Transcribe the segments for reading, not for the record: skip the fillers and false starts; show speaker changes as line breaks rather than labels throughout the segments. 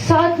7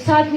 7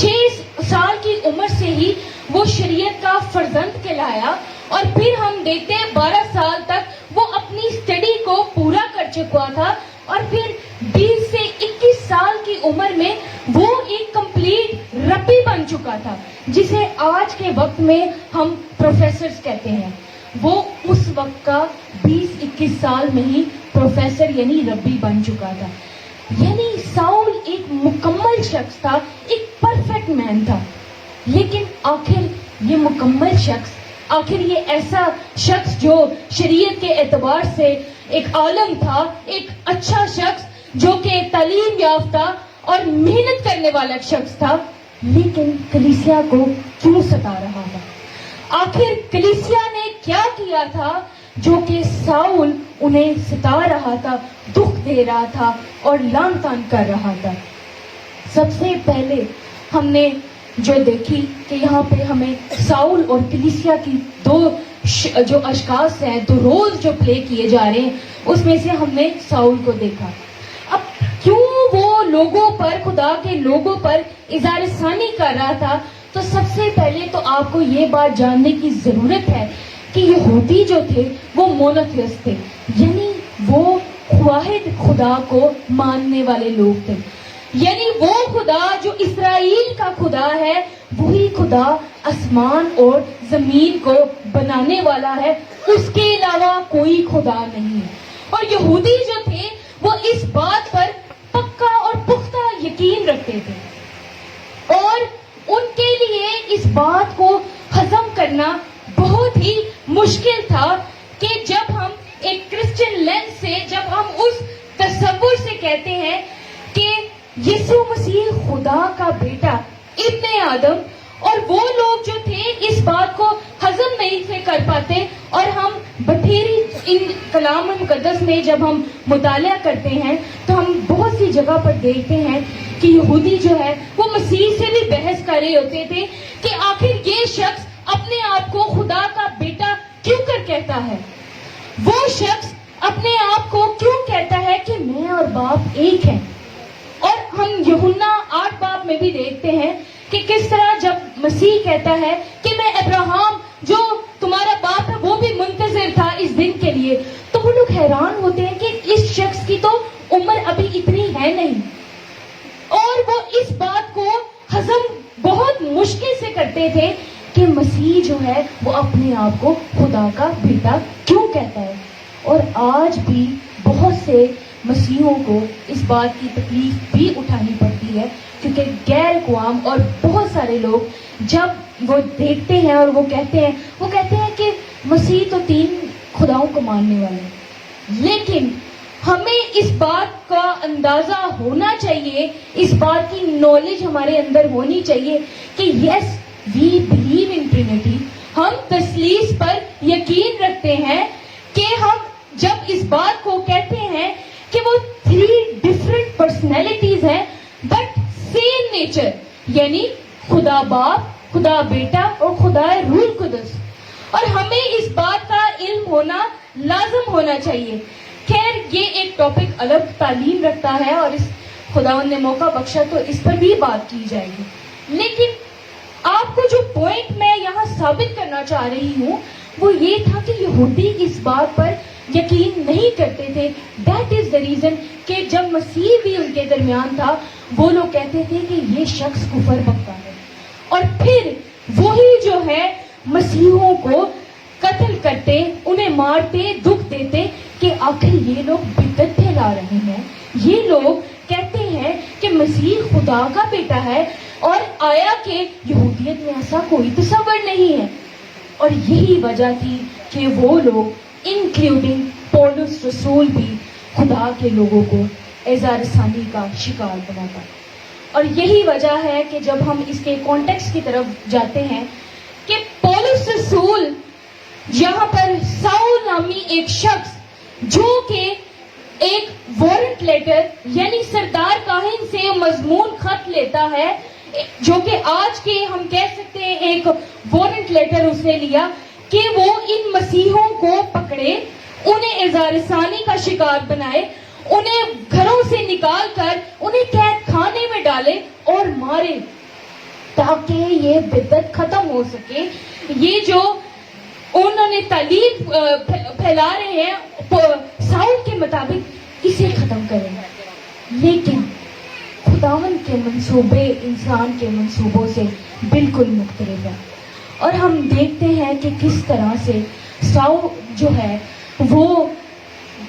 6 سال کی عمر سے ہی وہ شریعت کا فرزند کہلایا اور پھر ہم دیکھتے ہیں 12 سال تک وہ اپنی اسٹڈی کو پورا کر چکا تھا اور پھر 20 سے 21 سال کی عمر میں وہ ایک کمپلیٹ ربی بن چکا تھا جسے آج کے وقت میں ہم پروفیسرز کہتے ہیں. وہ اس وقت کا 20-21 سال میں ہی پروفیسر یعنی ربی بن چکا تھا. یعنی ساؤل ایک مکمل شخص تھا, ایک پرفیکٹ مین تھا. لیکن آخر یہ مکمل شخص, آخر یہ ایسا شخص جو شریعت کے اعتبار سے ایک عالم تھا, ایک اچھا شخص جو کہ تعلیم یافتہ اور محنت کرنے والا شخص تھا, لیکن کلیسیا کو کیوں ستا رہا تھا؟ آخر کلیسیا نے کیا کیا تھا جو کہ ساؤل انہیں ستا رہا تھا, دکھ دے رہا تھا اور لان تان کر رہا تھا؟ سب سے پہلے ہم نے جو دیکھی کہ یہاں پہ ہمیں ساؤل اور کلیسیا کی دو جو اشخاص ہیں, دو رول جو پلے کیے جا رہے ہیں, اس میں سے ہم نے ساؤل کو دیکھا. اب کیوں وہ لوگوں پر, خدا کے لوگوں پر اظہار ثانی کر رہا تھا؟ تو سب سے پہلے تو آپ کو یہ بات جاننے کی ضرورت ہے کہ یہودی جو تھے وہ مونوتھیسٹ تھے, یعنی وہ واحد خدا کو ماننے والے لوگ تھے. یعنی وہ خدا جو اسرائیل کا خدا ہے وہی خدا آسمان اور زمین کو بنانے والا ہے, اس کے علاوہ کوئی خدا نہیں ہے. اور یہودی جو تھے وہ اس بات پر پکا اور پختہ یقین رکھتے تھے اور ان کے لیے اس بات کو ہضم کرنا بہت ہی مشکل تھا کہ جب ہم ایک کرسچن لینس سے, جب ہم اس تصور سے کہتے ہیں کہ یسوع مسیح خدا کا بیٹا ابن آدم, اور وہ لوگ جو تھے اس بات کو ہضم نہیں تھے کر پاتے. اور ہم بتھیری ان کلام مقدس میں جب ہم مطالعہ کرتے ہیں تو ہم بہت سی جگہ پر دیکھتے ہیں کہ یہودی جو ہے وہ مسیح سے بھی بحث کر رہے ہوتے تھے کہ آخر یہ شخص اپنے آپ کو خدا کا بیٹا کیوں کر کہتا ہے؟ وہ شخص اپنے آپ کو کیوں کہتا ہے کہ میں اور باپ ایک ہیں؟ اور ہم یوحنا 8 باب میں بھی دیکھتے ہیں کہ کس طرح جب مسیح کہتا ہے کہ میں ابراہیم جو تمہارا باپ ہے وہ بھی منتظر تھا اس دن کے لیے, تو وہ لوگ حیران ہوتے ہیں کہ اس شخص کی تو عمر ابھی اتنی ہے نہیں, اور وہ اس بات کو ہضم بہت مشکل سے کرتے تھے کہ مسیح جو ہے وہ اپنے آپ کو خدا کا بیٹا کیوں کہتا ہے. اور آج بھی بہت سے مسیحوں کو اس بات کی تکلیف بھی اٹھانی پڑتی ہے کیونکہ غیر اقوام اور بہت سارے لوگ جب وہ دیکھتے ہیں اور وہ کہتے ہیں کہ مسیح تو 3 خداؤں کو ماننے والے ہیں. لیکن ہمیں اس بات کا اندازہ ہونا چاہیے, اس بات کی نالج ہمارے اندر ہونی چاہیے کہ یس وی بلیو ان ٹرینٹی, ہم تثلیث پر یقین رکھتے ہیں کہ ہم جب اس بات کو کہتے ہیں کہ وہ 3 ڈفرنٹ پرسنالٹیز ہیں بٹ سیم نیچر, یعنی خدا باپ, خدا بیٹا اور خدا روح القدس, اور ہمیں اس بات کا علم ہونا لازم ہونا چاہیے. خیر یہ ایک ٹاپک الگ تعلیم رکھتا ہے اور اس خداوند نے موقع بخشا تو اس پر بھی بات کی جائے گی. لیکن آپ کو جو پوائنٹ میں یہاں ثابت کرنا چاہ رہی ہوں وہ یہ تھا کہ یہودی اس بات پر یقین نہیں کرتے تھے. دیٹ از دا ریزن کہ جب مسیح بھی ان کے درمیان تھا وہ لوگ کہتے تھے کہ یہ شخص کفر بکتا ہے, اور پھر وہی جو ہے مسیحوں کو قتل کرتے, انہیں مارتے, دکھ دیتے کہ آخر یہ لوگ بدعت پھیلا رہے ہیں, یہ لوگ کہتے ہیں کہ مسیح خدا کا بیٹا ہے اور آیا کہ یہودیت میں ایسا کوئی تصور نہیں ہے. اور یہی وجہ تھی کہ وہ لوگ انکلوڈنگ پولس رسول بھی خدا کے لوگوں کو اظہار ثانی کا شکار بناتا. اور یہی وجہ ہے کہ جب ہم اس کے کانٹیکسٹ کی طرف جاتے ہیں کہ پولس رسول یہاں پر ساؤل نامی ایک شخص جو کہ ایک وارنٹ لیٹر یعنی سردار کاہن سے مضمون خط لیتا ہے, جو کہ آج کے ہم کہہ سکتے ہیں ایک وارنٹ لیٹر اس نے لیا کہ وہ ان مسیحوں کو پکڑے, انہیں اظہار ثانی کا شکار بنائے, انہیں گھروں سے نکال کر انہیں قید خانے میں ڈالے اور مارے. تاکہ یہ بدعت ختم ہو سکے. یہ جو انہوں نے تعلیم پھیلا رہے ہیں ساؤل کے مطابق اسے ختم کریں. لیکن خداوند کے منصوبے انسان کے منصوبوں سے بالکل مختلف ہے. اور ہم دیکھتے ہیں کہ کس طرح سے ساؤل جو ہے وہ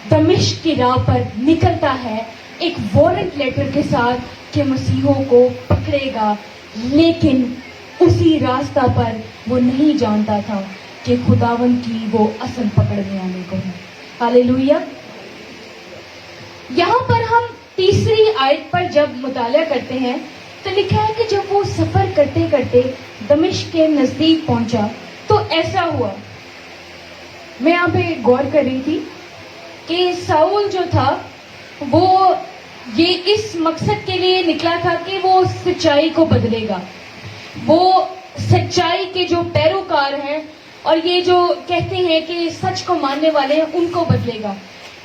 دمشق کی راہ پر نکلتا ہے ایک وارنٹ لیٹر کے ساتھ کہ مسیحوں کو پکڑے گا. لیکن اسی راستہ پر وہ نہیں جانتا تھا کہ خداوند کی وہ اصل پکڑ میں آنے کو ہے. ہاللیلویا. یہاں پر ہم تیسری آیت پر جب مطالعہ کرتے ہیں تو لکھا ہے کہ جب وہ سفر کرتے کرتے دمشق کے نزدیک پہنچا تو ایسا ہوا. میں یہاں پہ غور کر رہی تھی کہ ساؤل جو تھا وہ یہ اس مقصد کے لیے نکلا تھا کہ وہ سچائی کو بدلے گا. وہ سچائی کے جو پیروکار ہیں اور یہ جو کہتے ہیں کہ سچ کو ماننے والے ہیں ان کو بدلے گا.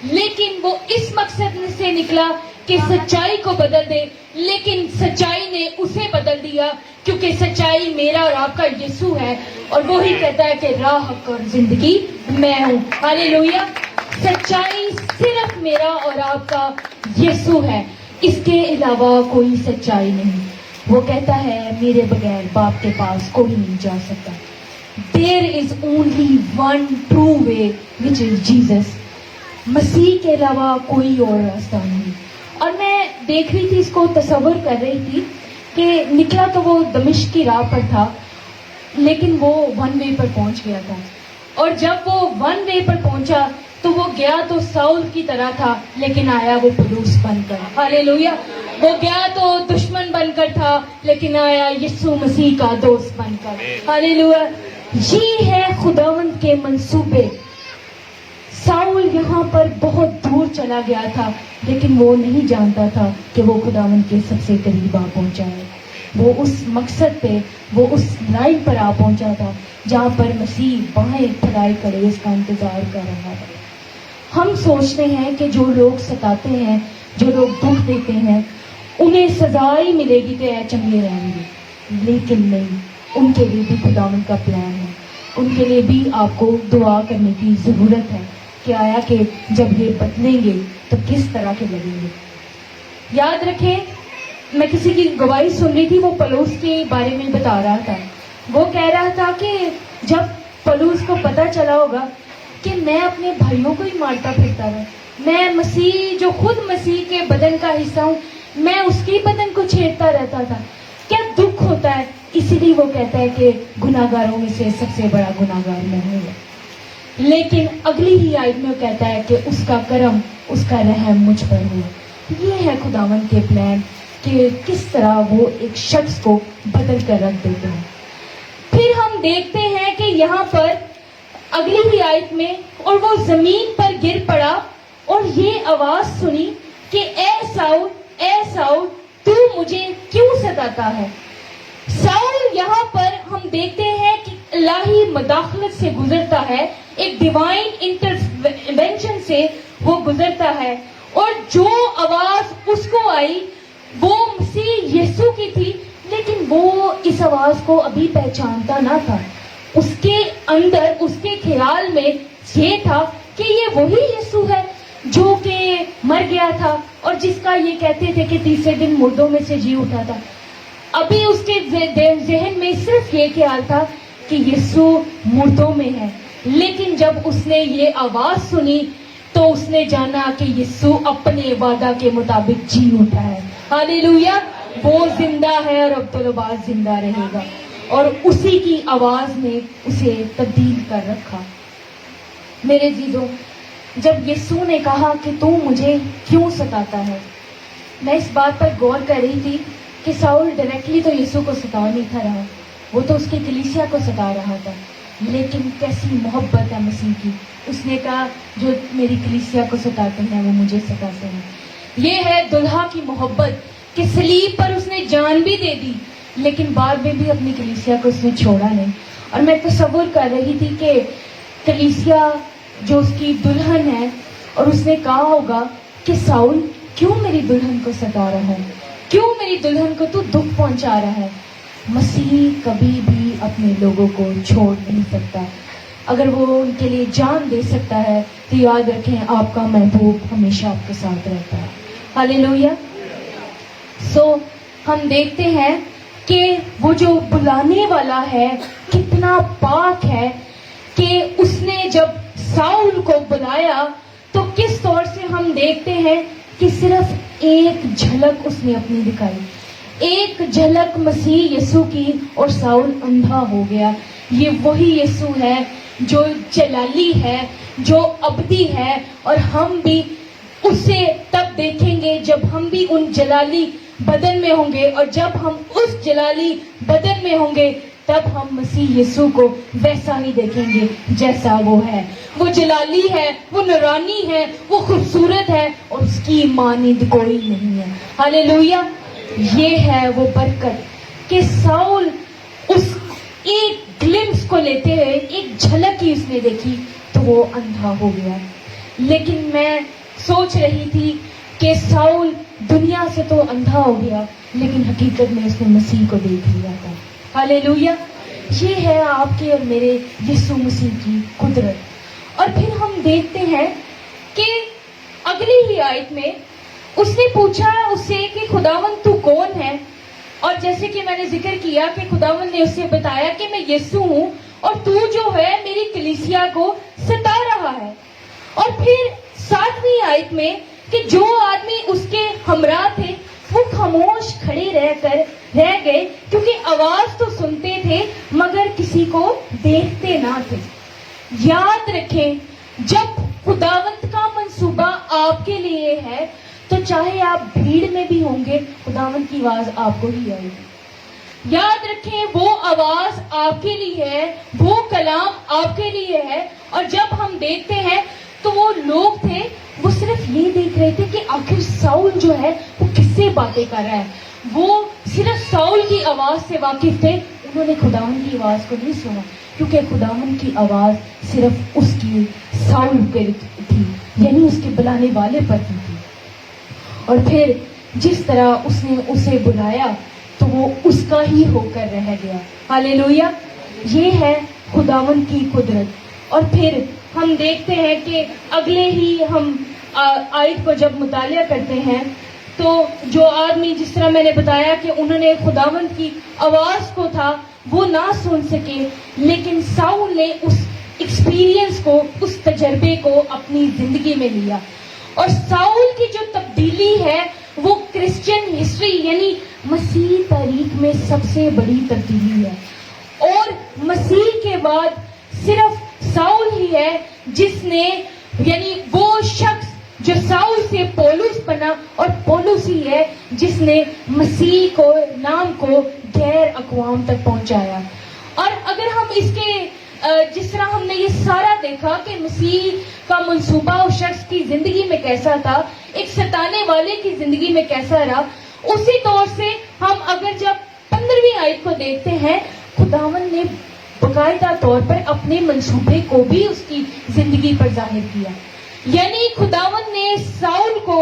لیکن وہ اس مقصد سے نکلا کہ سچائی کو بدل دے, لیکن سچائی نے اسے بدل دیا, کیونکہ سچائی میرا اور آپ کا یسوع ہے اور وہی کہتا ہے کہ راہ حق اور زندگی میں ہوں. ہاللیلویا. سچائی صرف میرا اور آپ کا یسوع ہے, اس کے علاوہ کوئی سچائی نہیں. وہ کہتا ہے میرے بغیر باپ کے پاس کوئی نہیں جا سکتا. There is only one true way, which is Jesus. مسیح کے علاوہ کوئی اور راستہ نہیں. اور میں دیکھ رہی تھی, اس کو تصور کر رہی تھی کہ نکلا تو وہ دمشق کی راہ پر تھا, لیکن وہ ون وے پر پہنچ گیا تھا. اور جب وہ ون وے پر پہنچا تو وہ گیا تو ساؤل کی طرح تھا, لیکن آیا وہ پولوس بن کر. ہاللیلویا. وہ گیا تو دشمن بن کر تھا, لیکن آیا یسوع مسیح کا دوست بن کر. ہاللیلویا. یہ ہے خداوند کے منصوبے. ساؤل یہاں پر بہت دور چلا گیا تھا, لیکن وہ نہیں جانتا تھا کہ وہ خداوند کے سب سے قریب آ پہنچا ہے. وہ اس مقصد پہ, وہ اس لائن پر آ پہنچا تھا جہاں پر مسیح بائیں پھیلائے کھڑے اس کا انتظار کر رہا تھا. ہم سوچتے ہیں کہ جو لوگ ستاتے ہیں, جو لوگ دکھ دیتے ہیں, انہیں سزا ہی ملے گی کہ چنگے رہیں گے. لیکن نہیں, ان کے لیے بھی خداوند کا پلان ہے. ان کے لیے بھی آپ کو دعا کرنے کی ضرورت ہے کہ آیا کہ جب یہ بدلیں گے تو کس طرح کے لگیں گے. یاد رکھیں, میں کسی کی گواہی سن رہی تھی, وہ پولوس کے بارے میں بتا رہا تھا. وہ کہہ رہا تھا کہ جب پولوس کو پتہ چلا ہوگا کہ میں اپنے بھائیوں کو ہی مارتا پھرتا رہا, میں مسیح جو خود مسیح کے بدن کا حصہ ہوں, میں اس کی بدن کو چھیڑتا رہتا تھا, کیا دکھ ہوتا ہے. اسی لیے وہ کہتا ہے کہ گناہگاروں میں سے سب سے بڑا گناہگار میں ہوں. لیکن اگلی ہی آیت میں وہ کہتا ہے کہ اس کا کرم, اس کا رحم مجھ پر ہوا. یہ ہے خداوند کے پلان کہ کس طرح وہ ایک شخص کو بدل کر رکھ دیتے ہیں. پھر ہم دیکھتے ہیں کہ یہاں پر اگلی ہی آیت میں, اور وہ زمین پر گر پڑا اور یہ آواز سنی کہ اے ساؤل, اے ساؤل, تو مجھے کیوں ستاتا ہے. ساؤل یہاں پر ہم دیکھتے ہیں کہ الہی مداخلت سے گزرتا ہے, ایک ڈیوائن انٹرونشن سے وہ گزرتا ہے, اور جو آواز اس کو آئی وہ مسیح یسوع کی تھی, لیکن وہ اس آواز کو ابھی پہچانتا نہ تھا. اس کے اندر, اس کے خیال میں یہ تھا کہ یہ وہی یسوع ہے جو کہ مر گیا تھا اور جس کا یہ کہتے تھے کہ تیسرے دن مردوں میں سے جی اٹھا تھا. ابھی اس کے ذہن میں صرف یہ خیال تھا کہ یسوع مردوں میں ہے. لیکن جب اس نے یہ آواز سنی تو اس نے جانا کہ یسوع اپنے وعدہ کے مطابق جی اٹھا ہے. ہاللیلویا. وہ زندہ ہے اور عبدالباز زندہ رہے گا, اور اسی کی آواز نے اسے تبدیل کر رکھا. میرے عزیزوں, جب یسوع نے کہا کہ تو مجھے کیوں ستاتا ہے, میں اس بات پر غور کر رہی تھی کہ ساؤل ڈائریکٹلی تو یسوع کو ستا نہیں تھا رہا, وہ تو اس کی کلیسیا کو ستا رہا تھا. لیکن کیسی محبت ہے مسیح کی. اس نے کہا جو میری کلیسیا کو ستاتے ہیں وہ مجھے ستاتے ہیں. یہ ہے دلہا کی محبت کہ صلیب پر اس نے جان بھی دے دی, لیکن بعد میں بھی اپنی کلیسیا کو اس نے چھوڑا نہیں. اور میں تصور کر رہی تھی کہ کلیسیا جو اس کی دلہن ہے, اور اس نے کہا ہوگا کہ ساؤل کیوں میری دلہن کو ستا رہا ہے, کیوں میری دلہن کو تو دکھ پہنچا رہا ہے. مسیح کبھی بھی اپنے لوگوں کو چھوڑ نہیں سکتا. اگر وہ ان کے لیے جان دے سکتا ہے تو یاد رکھیں آپ کا محبوب ہمیشہ آپ کے ساتھ رہتا ہے. ہاللیلویا. ہم دیکھتے ہیں کہ وہ جو بلانے والا ہے کتنا پاک ہے کہ اس نے جب ساؤل کو بلایا تو کس طور سے ہم دیکھتے ہیں کہ صرف ایک جھلک اس نے اپنی دکھائی, ایک جھلک مسیح یسوع کی اور ساؤل اندھا ہو گیا. یہ وہی یسوع ہے جو جلالی ہے, جو ابدی ہے, اور ہم بھی اسے تب دیکھیں گے جب ہم بھی ان جلالی بدن میں ہوں گے, اور جب ہم اس جلالی بدن میں ہوں گے تب ہم مسیح یسوع کو ویسا ہی دیکھیں گے جیسا وہ ہے. وہ جلالی ہے, وہ نورانی ہے, وہ خوبصورت ہے, اور اس کی مانند کوئی نہیں ہے. ہاللیلویا. یہ ہے وہ برکت کہ ساؤل اس ایک گلمس کو لیتے ہوئے ایک جھلک ہی اس نے دیکھی تو وہ اندھا ہو گیا. لیکن میں سوچ رہی تھی کہ ساؤل دنیا سے تو اندھا ہو گیا لیکن حقیقت میں اس نے مسیح کو دیکھ لیا تھا. ہاللیلویا. یہ ہے آپ کے اور میرے یسوع مسیح کی قدرت. اور پھر ہم دیکھتے ہیں کہ اگلی ہی آیت میں اس نے پوچھا اس سے کہ خداوند تو کون ہے, اور جیسے کہ میں نے ذکر کیا کہ خداوند نے اسے بتایا کہ میں یسوع ہوں اور تو جو ہے میری کلیسیا کو ستا رہا ہے. اور پھر 7ویں آیت میں کہ جو آدمی اس کے ہمراہ تھے وہ خاموش کھڑے رہ گئے کیونکہ آواز تو سنتے تھے مگر کسی کو دیکھتے نہ تھے. یاد رکھیں جب خداوند کا منصوبہ آپ کے لیے ہے تو چاہے آپ بھیڑ میں بھی ہوں گے خداوند کی آواز آپ کو ہی آئے گی. یاد رکھیں وہ آواز آپ کے لیے ہے, وہ کلام آپ کے لیے ہے. اور جب ہم دیکھتے ہیں تو وہ لوگ تھے وہ صرف یہ دیکھ رہے تھے کہ آخر ساؤل جو ہے وہ کس سے باتیں کر رہا ہے. وہ صرف ساؤل کی آواز سے واقف تھے, انہوں نے خداوند کی آواز کو نہیں سنا کیونکہ خداوند کی آواز صرف اس کی ساؤل پہ تھی, یعنی اس کے بلانے والے پر تھی. اور پھر جس طرح اس نے اسے بلایا تو وہ اس کا ہی ہو کر رہ گیا. ہاللیلویا. یہ ہے خداوند کی قدرت. اور پھر ہم دیکھتے ہیں کہ اگلے ہی ہم آیت کو جب مطالعہ کرتے ہیں تو جو آدمی جس طرح میں نے بتایا کہ انہوں نے خداوند کی آواز کو تھا وہ نہ سن سکے, لیکن ساؤل نے اس ایکسپیرینس کو, اس تجربے کو اپنی زندگی میں لیا. اور ساؤل کی جو تبدیلی ہے وہ کرسچن ہسٹری یعنی مسیح تاریخ میں سب سے بڑی تبدیلی ہے. اور مسیح کے بعد صرف ساؤل ہی ہے جس نے, یعنی وہ شخص جو ساؤل سے پولس بنا, اور پولس ہی ہے جس نے مسیح کو نام کو غیر اقوام تک پہنچایا. اور اگر ہم اس کے جس طرح ہم نے یہ سارا دیکھا کہ مسیح کا منصوبہ اس شخص کی زندگی میں کیسا تھا, ایک ستانے والے کی زندگی میں کیسا رہا, اسی طور سے ہم اگر جب 15ویں آیت کو دیکھتے ہیں خداوند نے باقاعدہ طور پر اپنے منصوبے کو بھی اس کی زندگی پر ظاہر کیا. یعنی خداوند نے ساؤل کو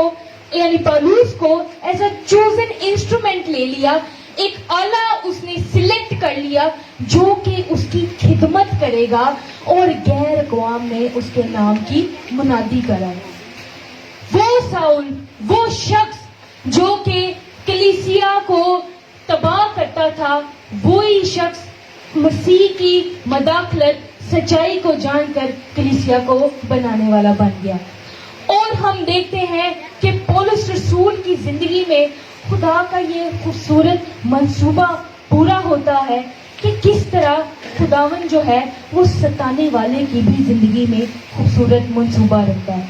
یعنی پولس کو ایز اے چوزن انسٹرومنٹ لے لیا, ایک آلہ اس نے سلیکٹ کر لیا جو کہ اس کی خدمت کرے گا اور غیر اقوام نے اس کے نام کی منادی کرا. وہ ساؤل, وہ شخص جو کہ کلیسیا کو تباہ کرتا تھا, وہی شخص مسیح کی مداخلت سچائی کو جان کر کلیسیا کو بنانے والا بن گیا. اور ہم دیکھتے ہیں کہ پولس رسول کی زندگی میں خدا کا یہ خوبصورت منصوبہ پورا ہوتا ہے کہ کس طرح خداوند جو ہے وہ ستانے والے کی بھی زندگی میں خوبصورت منصوبہ رکھتا ہے.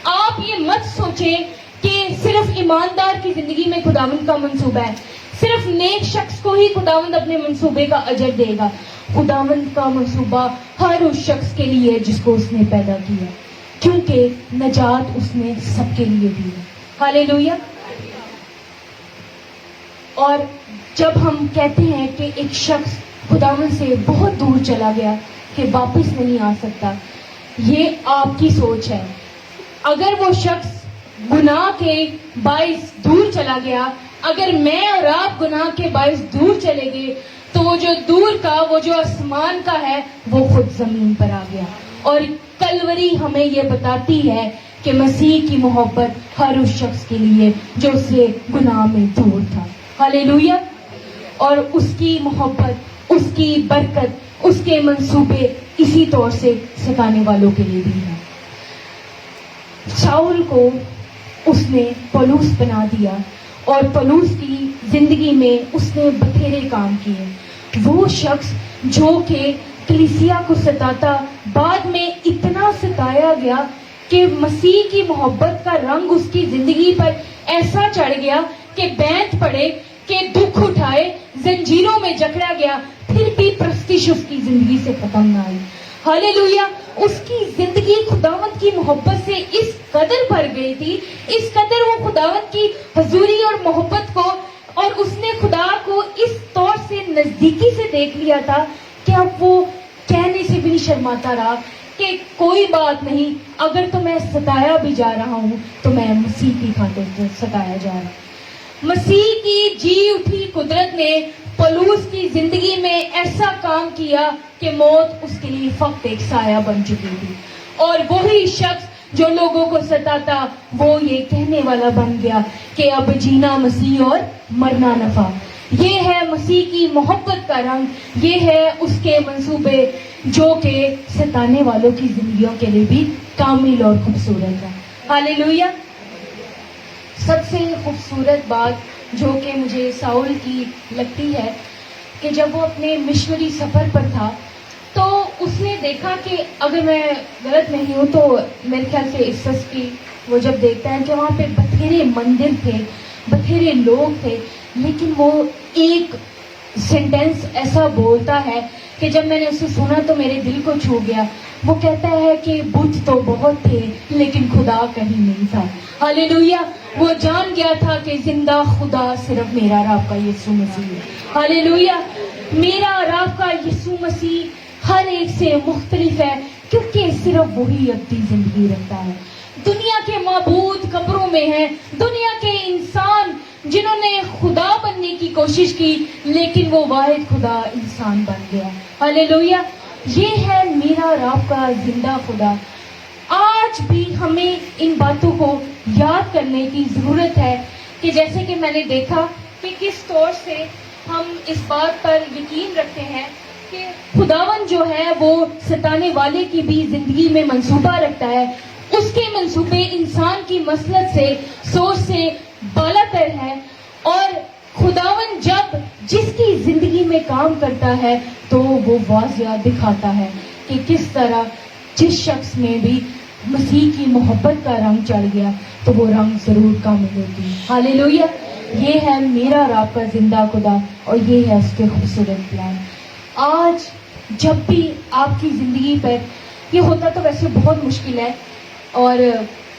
آپ یہ مت سوچیں کہ صرف ایماندار کی زندگی میں خداوند کا منصوبہ ہے, صرف نیک شخص کو ہی خداوند اپنے منصوبے کا اجر دے گا. خداوند کا منصوبہ ہر اس شخص کے لیے جس کو اس نے پیدا کیا, کیونکہ نجات اس نے سب کے لیے دی ہے. ہاللیلویا. اور جب ہم کہتے ہیں کہ ایک شخص خداوند سے بہت دور چلا گیا کہ واپس نہیں آ سکتا, یہ آپ کی سوچ ہے. اگر وہ شخص گناہ کے باعث دور چلا گیا, اگر میں اور آپ گناہ کے باعث دور چلے گئے تو وہ جو دور کا، وہ جو آسمان کا ہے، وہ خود زمین پر آ گیا. اور کلوری ہمیں یہ بتاتی ہے کہ مسیح کی محبت ہر اس شخص کے لیے جو اس سے گناہ میں دور تھا. ہاللیلویا. اور اس کی محبت، اس کی برکت، اس کے منصوبے اسی طور سے ستانے والوں کے لیے بھی ہیں. شاؤل کو اس نے پولوس بنا دیا، اور پولوس کی زندگی میں اس نے بتھیرے کام کیے. وہ شخص جو کہ کلیسیا کو ستاتا، بعد میں اتنا ستایا گیا کہ مسیح کی محبت کا رنگ اس کی زندگی پر ایسا چڑھ گیا کہ بینت پڑے، کہ دکھ اٹھائے، زنجیروں میں جکڑا گیا، پھر بھی پرستش اس کی زندگی سے ختم نہ آئی. ہاللیلویا. اس کی زندگی خداوند کی محبت سے اس قدر بھر گئی تھی، اس قدر وہ خداوند کی حضوری اور محبت کو، اور اس نے خدا کو اس طور سے نزدیکی سے دیکھ لیا تھا کہ اب وہ کہنے سے بھی نہیں شرماتا رہا کہ کوئی بات نہیں، اگر تو میں ستایا بھی جا رہا ہوں تو میں مسیح کی خاطر ستایا جا رہا ہوں. مسیح کی جی اٹھی قدرت نے پولوس کی زندگی میں ایسا کام کیا کہ موت اس کے لیے فقط ایک سایہ بن چکی تھی. اور وہی شخص جو لوگوں کو ستاتا، وہ یہ کہنے والا بن گیا کہ اب جینا مسیح اور مرنا نفع. یہ ہے مسیح کی محبت کا رنگ، یہ ہے اس کے منصوبے جو کہ ستانے والوں کی زندگیوں کے لیے بھی کامل اور خوبصورت ہے. ہاللیلویا. سب سے خوبصورت بات جو کہ مجھے ساؤل کی لگتی ہے کہ جب وہ اپنے مشنری سفر پر تھا تو اس نے دیکھا کہ، اگر میں غلط نہیں ہوں تو میرے خیال سے اسس کی وہ جب دیکھتا ہے کہ وہاں پہ بتھیرے مندر تھے، بتھیرے لوگ تھے، لیکن وہ ایک سینٹینس ایسا بولتا ہے کہ جب میں نے اسے سنا تو میرے دل کو چھو گیا. وہ کہتا ہے کہ بت تو بہت تھے لیکن خدا کہیں نہیں تھا. ہاللیلویا. وہ جان گیا تھا کہ زندہ خدا صرف میرا رب کا یسوع مسیح ہے. ہاللیلویا. میرا رب کا یسوع مسیح ہر ایک سے مختلف ہے کیونکہ صرف وہی ابدی زندگی رکھتا ہے. دنیا کے معبود قبروں میں ہیں، دنیا کے انسان جنہوں نے خدا بننے کی کوشش کی، لیکن وہ واحد خدا انسان بن گیا. ہاللیلویا. یہ ہے میرا رب کا زندہ خدا. آج بھی ہمیں ان باتوں کو یاد کرنے کی ضرورت ہے کہ جیسے کہ میں نے دیکھا کہ کس طور سے ہم اس بات پر یقین رکھتے ہیں کہ خداوند جو ہے وہ ستانے والے کی بھی زندگی میں منصوبہ رکھتا ہے. اس کے منصوبے انسان کی مسلط سے، سوچ سے بالا تر ہے، اور خداوند جب جس کی زندگی میں کام کرتا ہے تو وہ واضح دکھاتا ہے کہ کس طرح جس شخص میں بھی مسیح کی محبت کا رنگ چڑھ گیا تو وہ رنگ ضرور کامل ہوتی ہے. ہاللیلویا. یہ ہے میرا رب کا زندہ خدا، اور یہ ہے اس کے خوبصورت پلان. آج جب بھی آپ کی زندگی پر یہ ہوتا تو ویسے بہت مشکل ہے، اور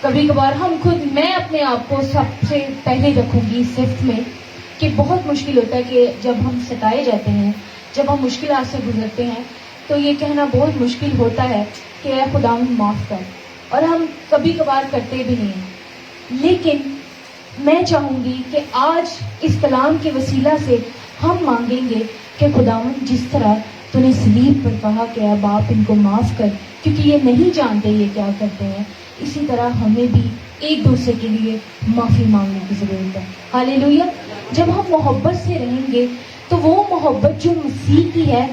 کبھی کبھار ہم خود، میں اپنے آپ کو سب سے پہلے رکھوں گی صفت میں کہ بہت مشکل ہوتا ہے کہ جب ہم ستائے جاتے ہیں، جب ہم مشکلات سے گزرتے ہیں تو یہ کہنا بہت مشکل ہوتا ہے کہ اے خدا معاف کر، اور ہم کبھی کبھار کرتے بھی نہیں ہیں. لیکن میں چاہوں گی کہ آج اس کلام کے وسیلہ سے ہم مانگیں گے کہ خداوند جس طرح تو نے صلیب پر کہا کہ اب آپ ان کو معاف کر کیونکہ یہ نہیں جانتے یہ کیا کرتے ہیں، اسی طرح ہمیں بھی ایک دوسرے کے لیے معافی مانگنے کی ضرورت ہے. ہاللیلویا. جب ہم محبت سے رہیں گے تو وہ محبت جو مسیح کی ہے،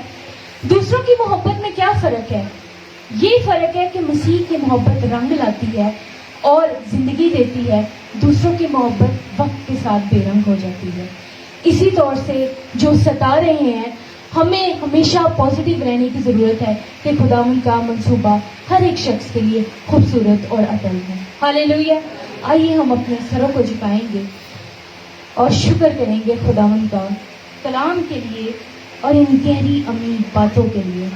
دوسروں کی محبت میں کیا فرق ہے؟ یہ فرق ہے کہ مسیح کی محبت رنگ لاتی ہے اور زندگی دیتی ہے، دوسروں کی محبت وقت کے ساتھ بے رنگ ہو جاتی ہے. اسی طور سے جو ستا رہے ہیں، ہمیں ہمیشہ پازیٹیو رہنے کی ضرورت ہے کہ خداوند کا منصوبہ ہر ایک شخص کے لیے خوبصورت اور اٹل ہے. ہاللیلویا. آئیے ہم اپنے سروں کو جھکائیں گے اور شکر کریں گے خداوند کا کلام کے لیے اور ان گہری امین باتوں کے لیے.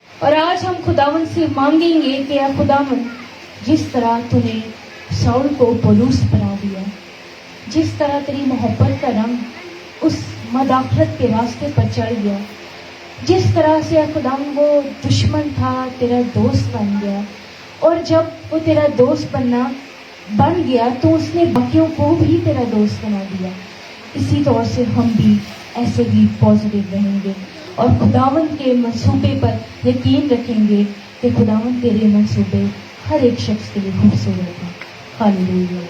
اور آج ہم خداوند سے مانگیں گے کہ اے خداوند، جس طرح تو نے ساؤل کو پولوس بنا دیا، جس طرح تیری محبت کا رنگ اس مداخلت کے راستے پر چڑھ گیا، جس طرح سے خداوند وہ دشمن تھا تیرا دوست بن گیا، اور جب وہ تیرا دوست بن گیا تو اس نے باقیوں کو بھی تیرا دوست بنا دیا. اسی طور سے ہم بھی ایسے ہی پازیٹیو رہیں گے اور خداوند کے منصوبے پر یقین رکھیں گے کہ خداوند تیرے منصوبے ہر ایک شخص کے لیے خوبصورت ہیں. ہاللیلویا.